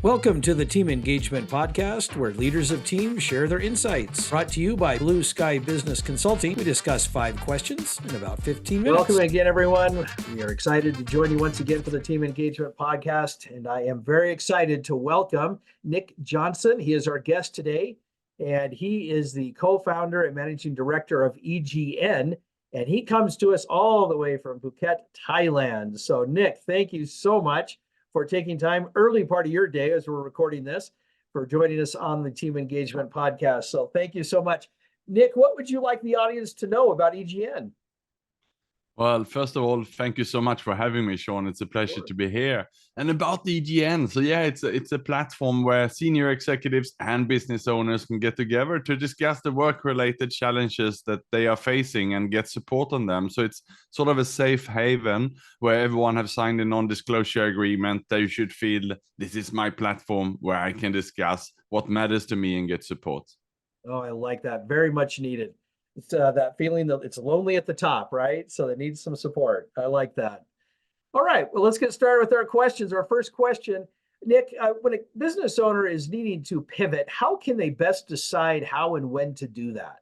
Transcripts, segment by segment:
Welcome to the Team Engagement Podcast, where leaders of teams share their insights. Brought to you by Blue Sky Business Consulting. We discuss 5 questions in about 15 minutes. Welcome again, everyone. We are excited to join you once again for the Team Engagement Podcast. And I am very excited to welcome Nick Jonsson. He is our guest today, and he is the co-founder and managing director of EGN. And he comes to us all the way from Phuket, Thailand. So Nick, thank you so much for taking time, early part of your day as we're recording this, for joining us on the Team Engagement Podcast. So thank you so much. Nick, what would you like the audience to know about EGN? Well, first of all, thank you so much for having me, Sean. It's a pleasure to be here. And about the EGN, so yeah, it's a platform where senior executives and business owners can get together to discuss the work-related challenges that they are facing and get support on them. So it's sort of a safe haven where everyone have signed a non-disclosure agreement that you should feel this is my platform where I can discuss what matters to me and get support. Oh, I like that. Very much needed. It's that feeling that it's lonely at the top, right? So they need some support. I like that. All right, well, let's get started with our questions. Our first question, Nick, when a business owner is needing to pivot, how can they best decide how and when to do that?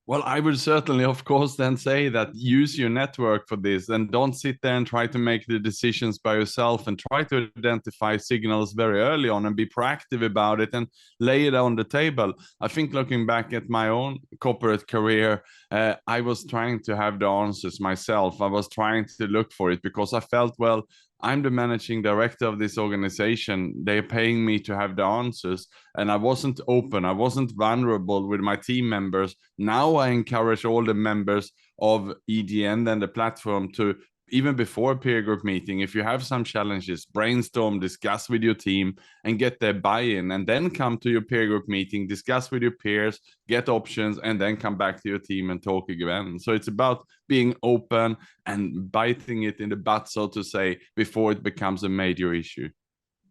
Well, I would certainly, of course, then say that use your network for this and don't sit there and try to make the decisions by yourself, and try to identify signals very early on and be proactive about it and lay it on the table. I think looking back at my own corporate career, I was trying to have the answers myself. I was trying to look for it because I felt, well, I'm the managing director of this organization. They're paying me to have the answers. And I wasn't open. I wasn't vulnerable with my team members. Now I encourage all the members of EGN and the platform to, even before a peer group meeting, if you have some challenges, brainstorm, discuss with your team and get their buy-in, and then come to your peer group meeting, discuss with your peers, get options, and then come back to your team and talk again. So it's about being open and biting it in the butt, so to say, before it becomes a major issue.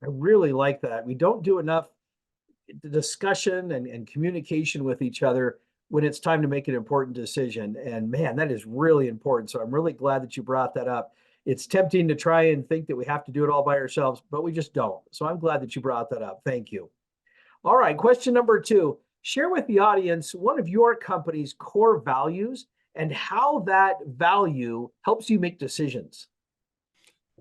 I really like that. We don't do enough discussion and communication with each other when it's time to make an important decision. And man, that is really important. So I'm really glad that you brought that up. It's tempting to try and think that we have to do it all by ourselves, but we just don't. So I'm glad that you brought that up. Thank you. All right, question number 2. Share with the audience one of your company's core values and how that value helps you make decisions.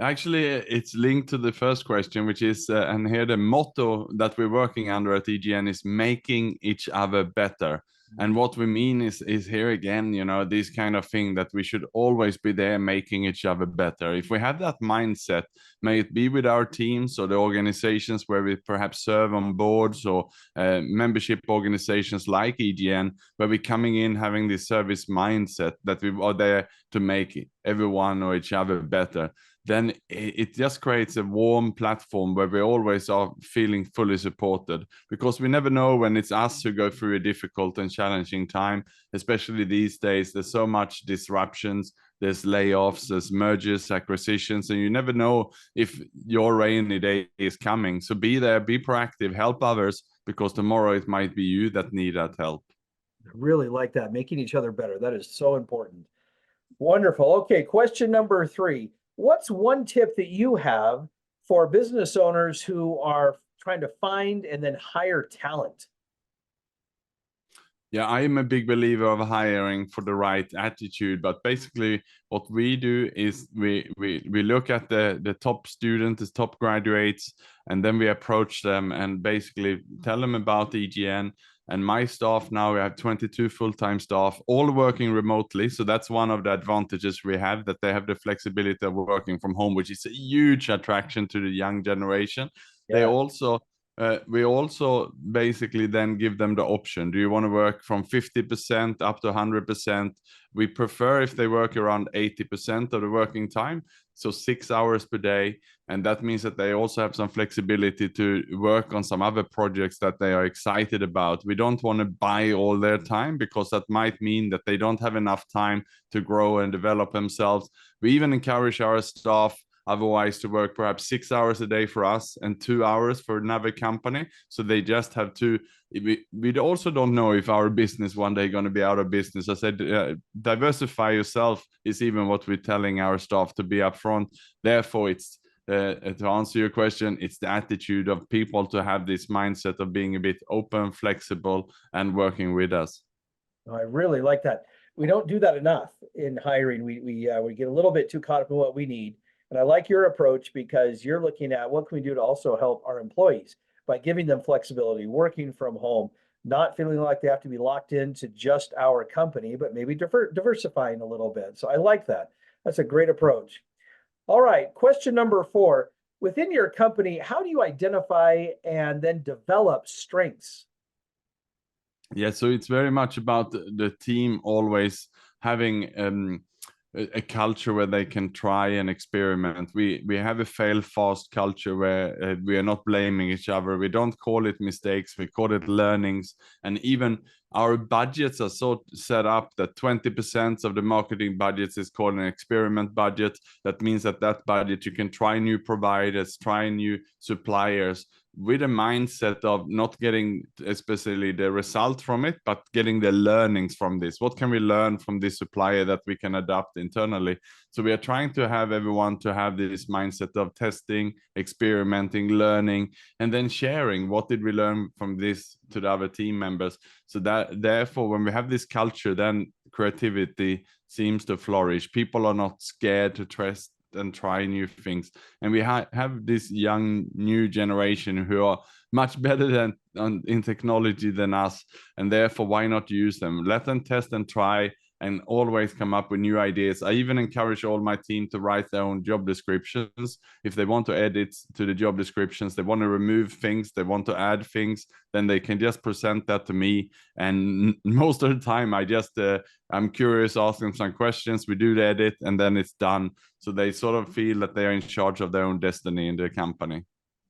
Actually, it's linked to the first question, which is, and here the motto that we're working under at EGN is making each other better. And what we mean is here again, you know, this kind of thing that we should always be there making each other better. If we have that mindset, may it be with our teams or the organizations where we perhaps serve on boards, or membership organizations like EGN, where we're coming in having this service mindset that we are there to make everyone or each other better, then it just creates a warm platform where we always are feeling fully supported, because we never know when it's us who go through a difficult and challenging time, especially these days. There's so much disruptions, there's layoffs, there's mergers, acquisitions, and you never know if your rainy day is coming. So be there, be proactive, help others, because tomorrow it might be you that need that help. I really like that, making each other better. That is so important. Wonderful. Okay, question number 3. What's one tip that you have for business owners who are trying to find and then hire talent? Yeah, I am a big believer of hiring for the right attitude. But basically what we do is we look at the top students, the top graduates, and then we approach them and basically tell them about EGN. And my staff now, we have 22 full-time staff, all working remotely. So that's one of the advantages we have, that they have the flexibility of working from home, which is a huge attraction to the young generation. Yeah. They also, we also basically then give them the option. Do you want to work from 50% up to 100%? We prefer if they work around 80% of the working time, so 6 hours per day. And that means that they also have some flexibility to work on some other projects that they are excited about. We don't want to buy all their time, because that might mean that they don't have enough time to grow and develop themselves. We even encourage our staff otherwise to work perhaps 6 hours a day for us and 2 hours for another company. So they just have to, we also don't know if our business one day going to be out of business. I said, diversify yourself is even what we're telling our staff to be upfront. Therefore, it's to answer your question, it's the attitude of people to have this mindset of being a bit open, flexible, and working with us. I really like that. We don't do that enough in hiring. We get a little bit too caught up in what we need. And I like your approach because you're looking at what can we do to also help our employees by giving them flexibility, working from home, not feeling like they have to be locked into just our company, but maybe diversifying a little bit. So I like that. That's a great approach. All right, question number 4. Within your company, how do you identify and then develop strengths? Yeah, so it's very much about the team always having a culture where they can try and experiment. We have a fail fast culture where we are not blaming each other. We don't call it mistakes, we call it learnings. And even our budgets are so set up that 20% of the marketing budgets is called an experiment budget. That means that budget you can try new providers, try new suppliers, with a mindset of not getting especially the result from it, but getting the learnings from this. What can we learn from this supplier that we can adapt internally? So we are trying to have everyone to have this mindset of testing, experimenting, learning, and then sharing what did we learn from this to the other team members. So that therefore, when we have this culture, then creativity seems to flourish. People are not scared to trust and try new things, and we have this young new generation who are much better in technology than us, and therefore why not use them? Let them test and try and always come up with new ideas. I even encourage all my team to write their own job descriptions. If they want to edit to the job descriptions, they want to remove things, they want to add things, then they can just present that to me. And most of the time I'm curious, ask them some questions, we do the edit, and then it's done. So they sort of feel that they are in charge of their own destiny in the company.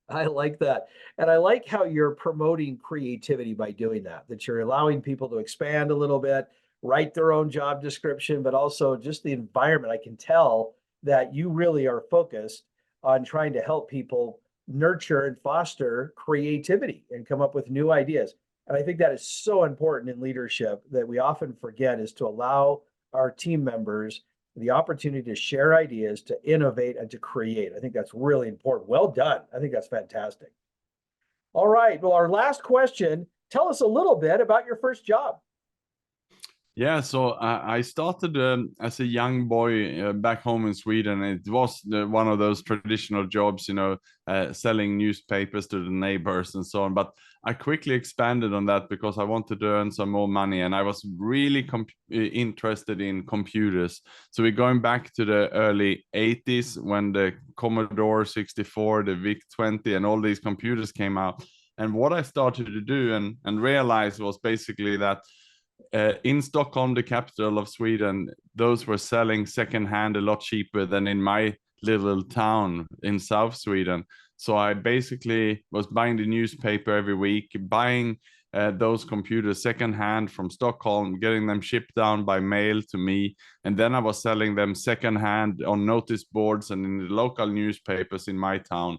I like that. And I like how you're promoting creativity by doing that you're allowing people to expand a little bit, write their own job description, but also just the environment. I can tell that you really are focused on trying to help people nurture and foster creativity and come up with new ideas. And I think that is so important in leadership that we often forget, is to allow our team members the opportunity to share ideas, to innovate, and to create. I think that's really important. Well done. I think that's fantastic. All right. Well, our last question, tell us a little bit about your first job. Yeah, so I started as a young boy back home in Sweden. It was one of those traditional jobs, selling newspapers to the neighbors and so on. But I quickly expanded on that because I wanted to earn some more money, and I was really interested in computers. So we're going back to the early 80s when the Commodore 64, the VIC-20, and all these computers came out. And what I started to do and realize was basically that in Stockholm, the capital of Sweden, those were selling secondhand a lot cheaper than in my little town in South Sweden. So I basically was buying the newspaper every week, buying those computers secondhand from Stockholm, getting them shipped down by mail to me. And then I was selling them secondhand on notice boards and in the local newspapers in my town.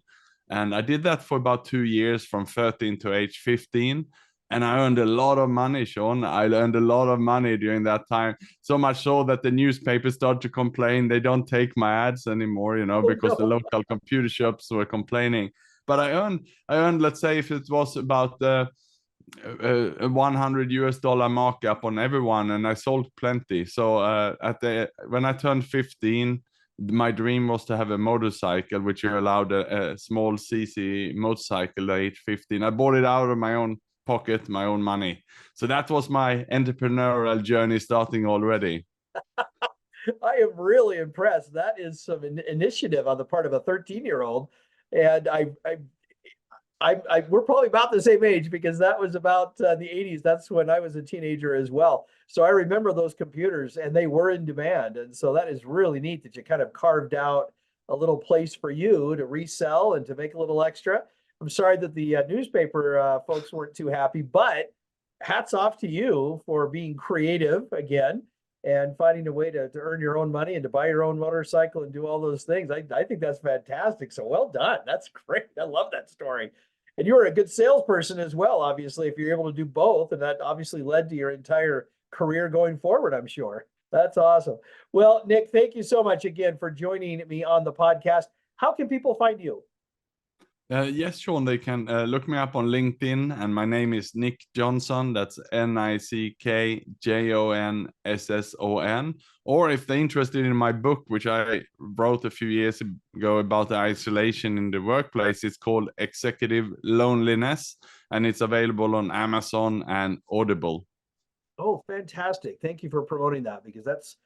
And I did that for about 2 years, from 13 to age 15. And I earned a lot of money, Sean. I earned a lot of money during that time. So much so that the newspapers started to complain. They don't take my ads anymore, because the local computer shops were complaining. But I earned, let's say, if it was about a $100 markup on everyone, and I sold plenty. So when I turned 15, my dream was to have a motorcycle, which you're allowed a small CC motorcycle at age 15. I bought it out of my own pocket, my own money. So that was my entrepreneurial journey starting already. I am really impressed. That is some initiative on the part of a 13-year-old. And we're probably about the same age, because that was about the 80s. That's when I was a teenager as well. So I remember those computers, and they were in demand. And so that is really neat that you kind of carved out a little place for you to resell and to make a little extra. I'm sorry that the newspaper folks weren't too happy, but hats off to you for being creative again and finding a way to earn your own money and to buy your own motorcycle and do all those things. I think that's fantastic. So well done. That's great. I love that story. And you were a good salesperson as well, obviously, if you're able to do both. And that obviously led to your entire career going forward, I'm sure. That's awesome. Well, Nick, thank you so much again for joining me on the podcast. how can people find you? Yes, Sean, they can look me up on LinkedIn, and my name is Nick Jonsson. That's NickJonsson. Or if they're interested in my book, which I wrote a few years ago about the isolation in the workplace, it's called Executive Loneliness, and it's available on Amazon and Audible. Oh, fantastic. Thank you for promoting that, because that's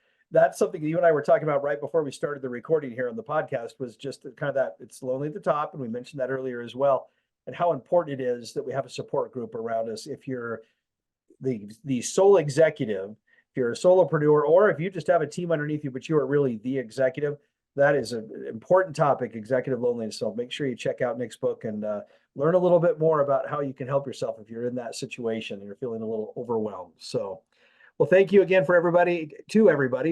something you and I were talking about right before we started the recording here on the podcast, was just kind of that it's lonely at the top. And we mentioned that earlier as well, and how important it is that we have a support group around us. If you're the sole executive, if you're a solopreneur, or if you just have a team underneath you, but you are really the executive, that is an important topic, executive loneliness. So make sure you check out Nick's book and learn a little bit more about how you can help yourself if you're in that situation and you're feeling a little overwhelmed. So, well, thank you again for everybody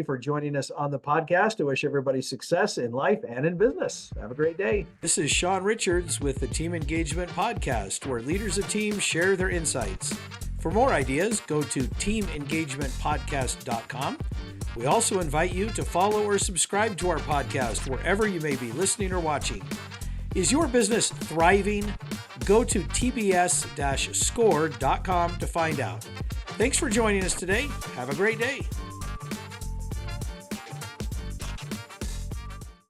for joining us on the podcast. I wish everybody success in life and in business. Have a great day. This is Sean Richards with the Team Engagement Podcast, where leaders of teams share their insights. For more ideas, go to teamengagementpodcast.com. We also invite you to follow or subscribe to our podcast wherever you may be listening or watching. Is your business thriving? Go to tbs-score.com to find out. Thanks for joining us today. Have a great day.